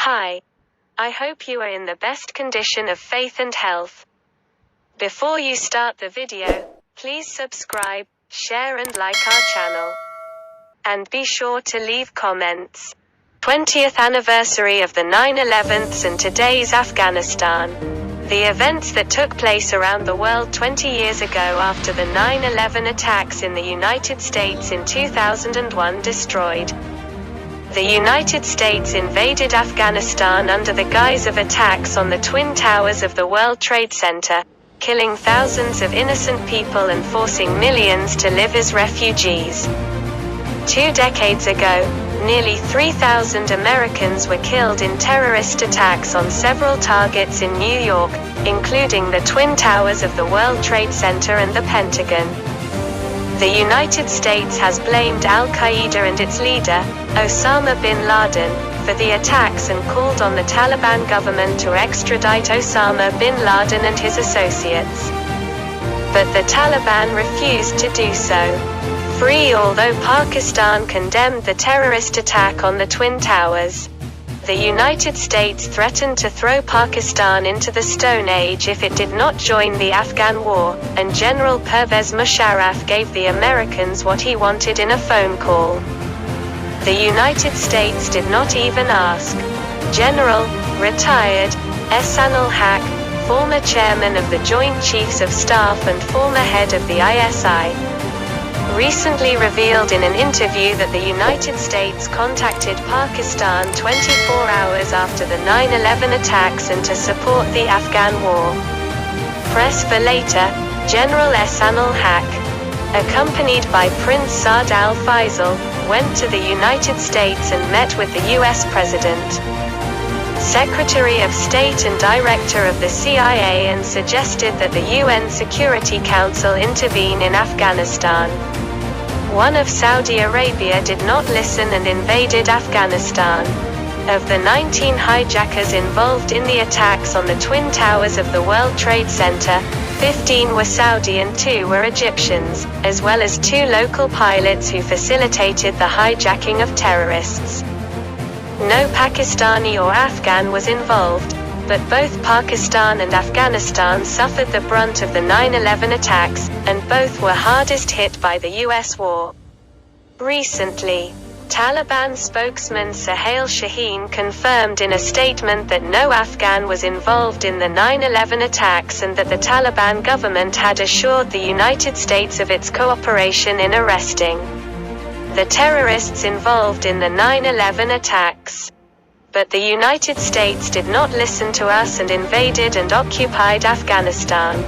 Hi. I hope you are in the best condition of faith and health. Before you start the video, please subscribe, share and like our channel. And be sure to leave comments. 20th anniversary of the 9/11s and today's Afghanistan. The events that took place around the world 20 years ago after the 9/11 attacks in the United States in 2001 destroyed. The United States invaded Afghanistan under the guise of attacks on the Twin Towers of the World Trade Center, killing thousands of innocent people and forcing millions to live as refugees. 2 decades ago, nearly 3,000 Americans were killed in terrorist attacks on several targets in New York, including the Twin Towers of the World Trade Center and the Pentagon. The United States has blamed Al-Qaeda and its leader, Osama bin Laden, for the attacks and called on the Taliban government to extradite Osama bin Laden and his associates. But the Taliban refused to do so. Although Pakistan condemned the terrorist attack on the Twin Towers, the United States threatened to throw Pakistan into the Stone Age if it did not join the Afghan war, and General Pervez Musharraf gave the Americans what he wanted in a phone call. The United States did not even ask. General, retired, Ehsan al-Haq, former chairman of the Joint Chiefs of Staff and former head of the ISI, recently revealed in an interview that the United States contacted Pakistan 24 hours after the 9/11 attacks and to support the Afghan war. Press for later, General Ehsan al-Haq, accompanied by Prince Saad Al Faisal, went to the United States and met with the US President, Secretary of State and Director of the CIA and suggested that the UN Security Council intervene in Afghanistan. One of Saudi Arabia did not listen and invaded Afghanistan. Of the 19 hijackers involved in the attacks on the Twin Towers of the World Trade Center, 15 were Saudi and 2 were Egyptians, as well as 2 local pilots who facilitated the hijacking of terrorists. No Pakistani or Afghan was involved, but both Pakistan and Afghanistan suffered the brunt of the 9/11 attacks, and both were hardest hit by the US war. Recently, Taliban spokesman Suhail Shaheen confirmed in a statement that no Afghan was involved in the 9/11 attacks and that the Taliban government had assured the United States of its cooperation in arresting the terrorists involved in the 9/11 attacks. But the United States did not listen to us and invaded and occupied Afghanistan.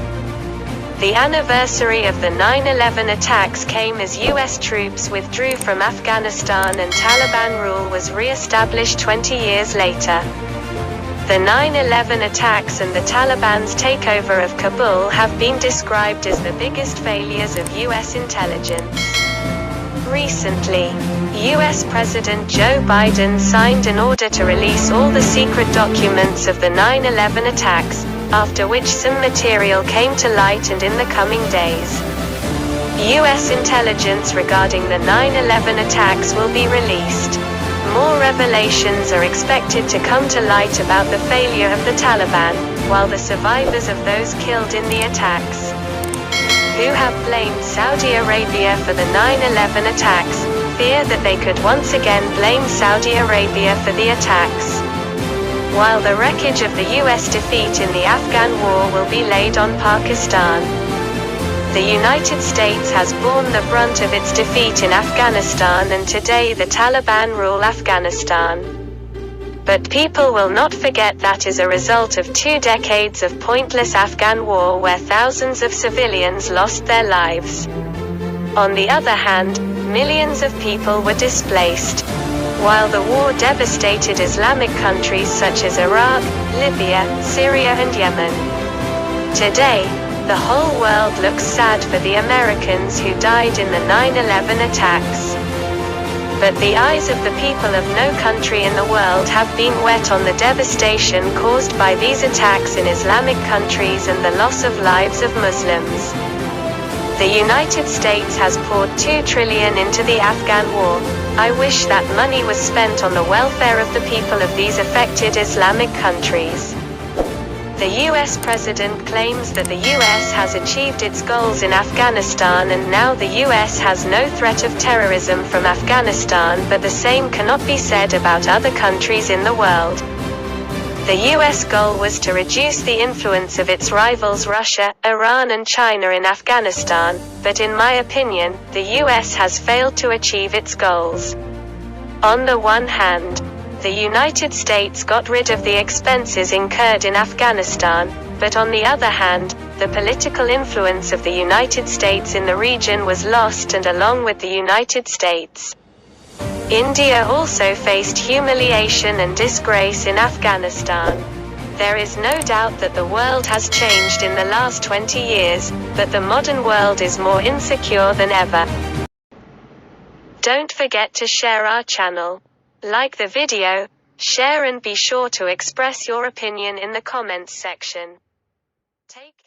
The anniversary of the 9/11 attacks came as US troops withdrew from Afghanistan and Taliban rule was re-established 20 years later. The 9/11 attacks and the Taliban's takeover of Kabul have been described as the biggest failures of US intelligence. Recently, US President Joe Biden signed an order to release all the secret documents of the 9/11 attacks, after which some material came to light and in the coming days, US intelligence regarding the 9/11 attacks will be released. More revelations are expected to come to light about the failure of the Taliban, while the survivors of those killed in the attacks, who have blamed Saudi Arabia for the 9/11 attacks, fear that they could once again blame Saudi Arabia for the attacks. While the wreckage of the US defeat in the Afghan war will be laid on Pakistan, the United States has borne the brunt of its defeat in Afghanistan and today the Taliban rule Afghanistan. But people will not forget that as a result of 2 decades of pointless Afghan war where thousands of civilians lost their lives. On the other hand, millions of people were displaced. While the war devastated Islamic countries such as Iraq, Libya, Syria and Yemen. Today, the whole world looks sad for the Americans who died in the 9/11 attacks. But the eyes of the people of no country in the world have been wet on the devastation caused by these attacks in Islamic countries and the loss of lives of Muslims. The United States has poured $2 trillion into the Afghan war, I wish that money was spent on the welfare of the people of these affected Islamic countries. The US president claims that the US has achieved its goals in Afghanistan and now the US has no threat of terrorism from Afghanistan, but the same cannot be said about other countries in the world. The US goal was to reduce the influence of its rivals Russia, Iran and China in Afghanistan, but in my opinion, the US has failed to achieve its goals. On the one hand, the United States got rid of the expenses incurred in Afghanistan, but on the other hand, the political influence of the United States in the region was lost, and along with the United States, India also faced humiliation and disgrace in Afghanistan. There is no doubt that the world has changed in the last 20 years, but the modern world is more insecure than ever. Don't forget to share our channel. Like the video, share and be sure to express your opinion in the comments section. Take care.